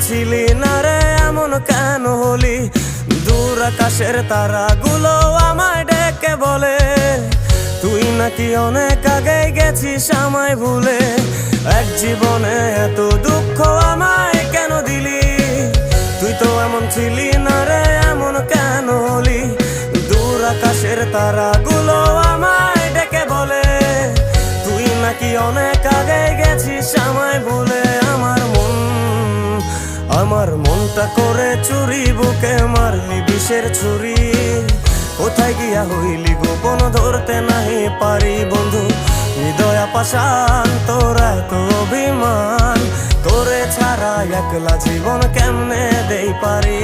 ছিলি না রে এমন কেন হলি? দূর আকাশের তারাগুলো আমায় ডেকে বলে তুই নাকি অনেক আগে গেছিস আমায় ভুলে। এক জীবনে এত দুঃখ আমায় কেন দিলি? তুই তো এমন ছিলি না রে এমন কেন হলি? দূর আকাশের তারাগুলো আমায় ডেকে বলে তুই নাকি অনেক আগে গেছিস আমায় ভুলে। আমার মনটা করে চুরি, বুকে মারলি বিষের ছুরি। কোথায় গিয়া হইলি গোপন ধরতে নাহি পারি বন্ধু। হৃদয় পাষাণ তোর এত অভিমান, তোরে ছাড়া একলা জীবন কেমনে দেই পারি।